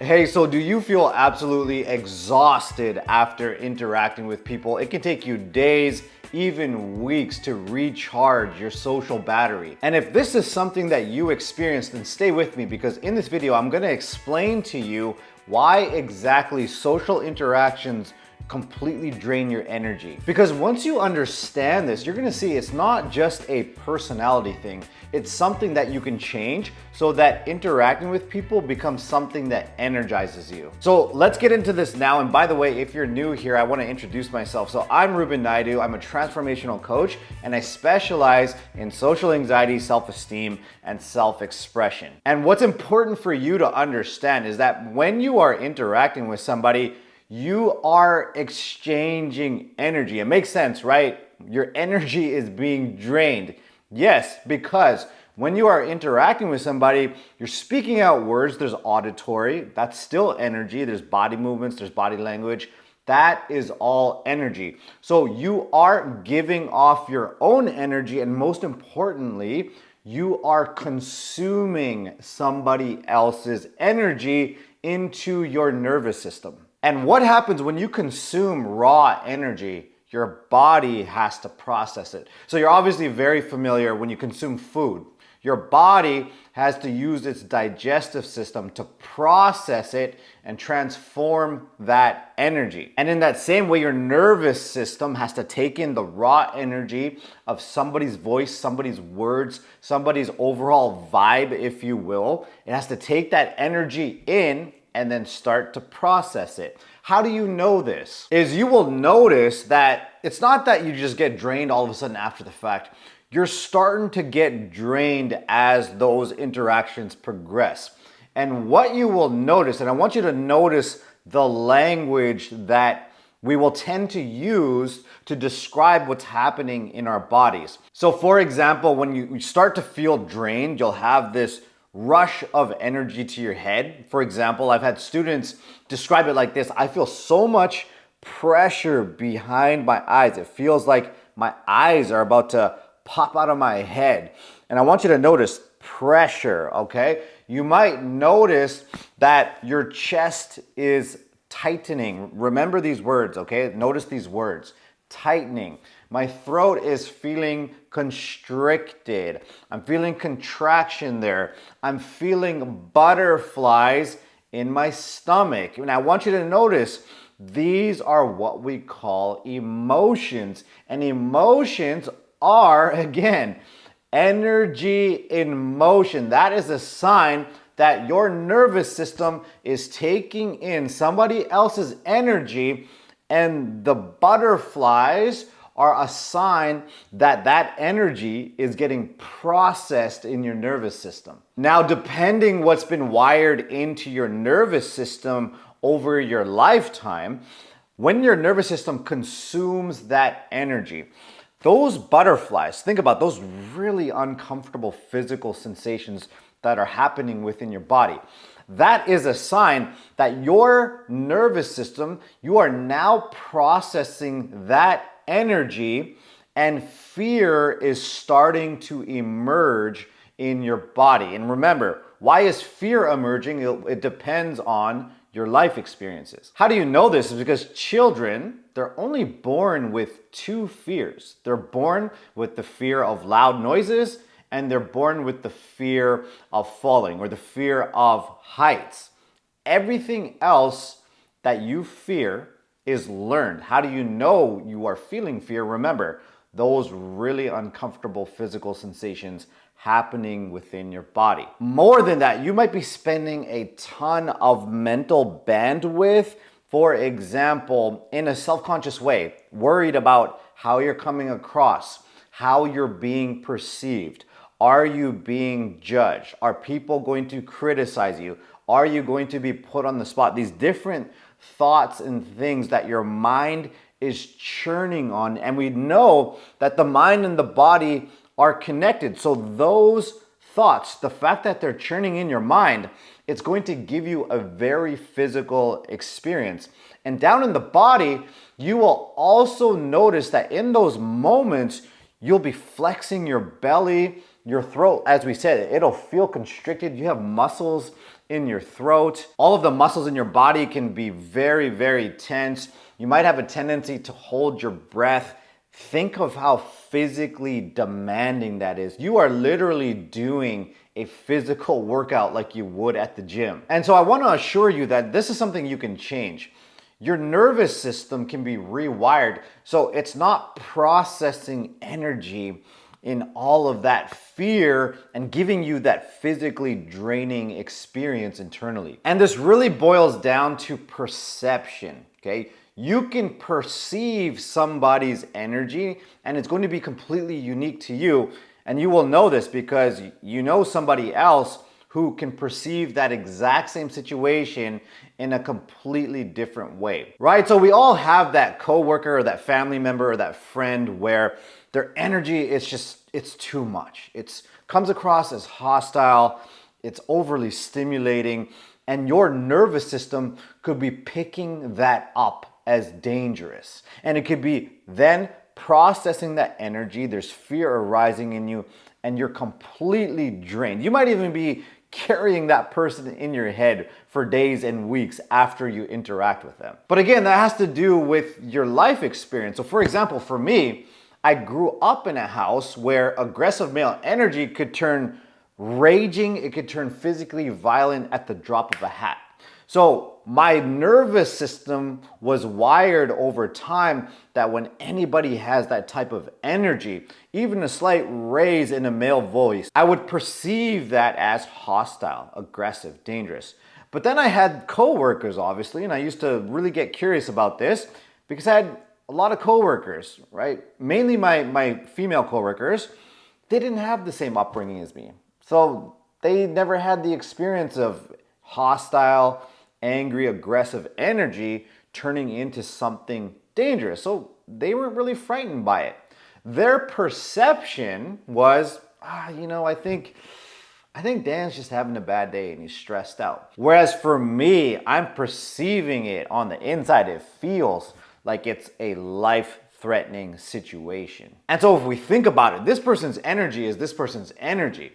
Hey, so do you feel absolutely exhausted after interacting with people? It can take you days, even weeks to recharge your social battery. And if this is something that you experienced, then stay with me because in this video, I'm gonna explain to you why exactly social interactions completely drain your energy. Because once you understand this, you're gonna see it's not just a personality thing. It's something that you can change so that interacting with people becomes something that energizes you. So let's get into this now. And by the way, if you're new here, I wanna introduce myself. So I'm Rubin Naidu. I'm a transformational coach and I specialize in social anxiety, self-esteem, and self-expression. And what's important for you to understand is that when you are interacting with somebody, you are exchanging energy. It makes sense, right? Your energy is being drained. Yes, because when you are interacting with somebody, you're speaking out words, there's auditory, that's still energy, there's body movements, there's body language. That is all energy. So you are giving off your own energy, and most importantly, you are consuming somebody else's energy into your nervous system. And what happens when you consume raw energy? Your body has to process it. So you're obviously very familiar when you consume food. Your body has to use its digestive system to process it and transform that energy. And in that same way, your nervous system has to take in the raw energy of somebody's voice, somebody's words, somebody's overall vibe, if you will. It has to take that energy in and then start to process it. How do you know this? Is you will notice that it's not that you just get drained all of a sudden after the fact. You're starting to get drained as those interactions progress. And what you will notice, and I want you to notice the language that we will tend to use to describe what's happening in our bodies. So for example, when you start to feel drained, you'll have this rush of energy to your head. For example, I've had students describe it like this: I feel so much pressure behind my eyes. It feels like my eyes are about to pop out of my head. And I want you to notice pressure, okay? You might notice that your chest is tightening. Remember these words, okay? Notice these words: tightening. My throat is feeling constricted. I'm feeling contraction there. I'm feeling butterflies in my stomach. And I want you to notice these are what we call emotions. And emotions are, again, energy in motion. That is a sign that your nervous system is taking in somebody else's energy, and the butterflies are a sign that that energy is getting processed in your nervous system. Now, depending what's been wired into your nervous system over your lifetime, when your nervous system consumes that energy, those butterflies, think about those really uncomfortable physical sensations that are happening within your body. That is a sign that your nervous system, you are now processing that energy, and fear is starting to emerge in your body. And remember, why is fear emerging? It depends on your life experiences. How do you know this? Is because children, they're only born with two fears. They're born with the fear of loud noises, and they're born with the fear of falling or the fear of heights. Everything else that you fear is learned. How do you know you are feeling fear? Remember, those really uncomfortable physical sensations happening within your body. More than that, you might be spending a ton of mental bandwidth, for example, in a self-conscious way, worried about how you're coming across, how you're being perceived. Are you being judged? Are people going to criticize you? Are you going to be put on the spot? These different thoughts and things that your mind is churning on. And we know that the mind and the body are connected. So those thoughts, the fact that they're churning in your mind, it's going to give you a very physical experience. And down in the body, you will also notice that in those moments, you'll be flexing your belly, your throat. As we said, it'll feel constricted. You have muscles in your throat. All of the muscles in your body can be very, very tense. You might have a tendency to hold your breath. Think of how physically demanding that is. You are literally doing a physical workout like you would at the gym. And so I want to assure you that this is something you can change. Your nervous system can be rewired so it's not processing energy in all of that fear and giving you that physically draining experience internally. And this really boils down to perception, okay? You can perceive somebody's energy and it's going to be completely unique to you. And you will know this because you know somebody else who can perceive that exact same situation in a completely different way, right? So we all have that coworker or that family member or that friend where their energy is just, it's too much. It comes across as hostile, it's overly stimulating, and your nervous system could be picking that up as dangerous. And it could be then processing that energy, there's fear arising in you, and you're completely drained. You might even be carrying that person in your head for days and weeks after you interact with them. But again, that has to do with your life experience. So for example, for me, I grew up in a house where aggressive male energy could turn raging, it could turn physically violent at the drop of a hat. So my nervous system was wired over time that when anybody has that type of energy, even a slight raise in a male voice, I would perceive that as hostile, aggressive, dangerous. But then I had coworkers, obviously, and I used to really get curious about this because I had a lot of coworkers, right? Mainly my female coworkers, they didn't have the same upbringing as me. So they never had the experience of hostile, angry, aggressive energy turning into something dangerous. So they weren't really frightened by it. Their perception was, I think Dan's just having a bad day and he's stressed out. Whereas for me, I'm perceiving it on the inside. It feels like it's a life-threatening situation. And so if we think about it, this person's energy is this person's energy.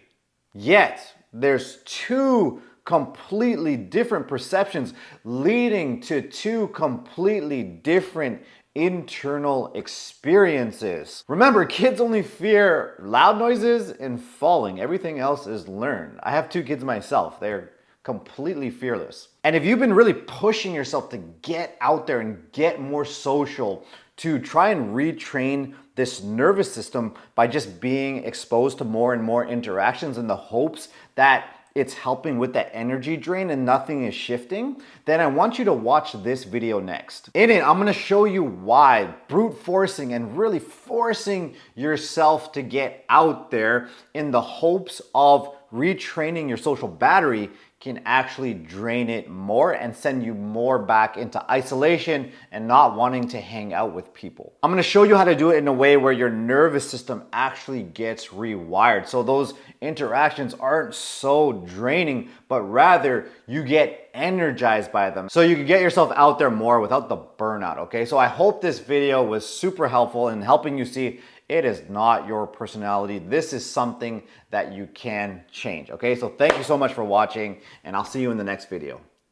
Yet there's two completely different perceptions leading to two completely different internal experiences. Remember, kids only fear loud noises and falling. Everything else is learned. I have two kids myself. They're completely fearless. And if you've been really pushing yourself to get out there and get more social, to try and retrain this nervous system by just being exposed to more and more interactions in the hopes that it's helping with that energy drain and nothing is shifting, then I want you to watch this video next. In it, I'm gonna show you why brute forcing and really forcing yourself to get out there in the hopes of retraining your social battery can actually drain it more and send you more back into isolation and not wanting to hang out with people. I'm gonna show you how to do it in a way where your nervous system actually gets rewired. So those interactions aren't so draining, but rather you get energized by them. So you can get yourself out there more without the burnout, okay? So I hope this video was super helpful in helping you see it is not your personality. This is something that you can change, okay? So thank you so much for watching, and I'll see you in the next video.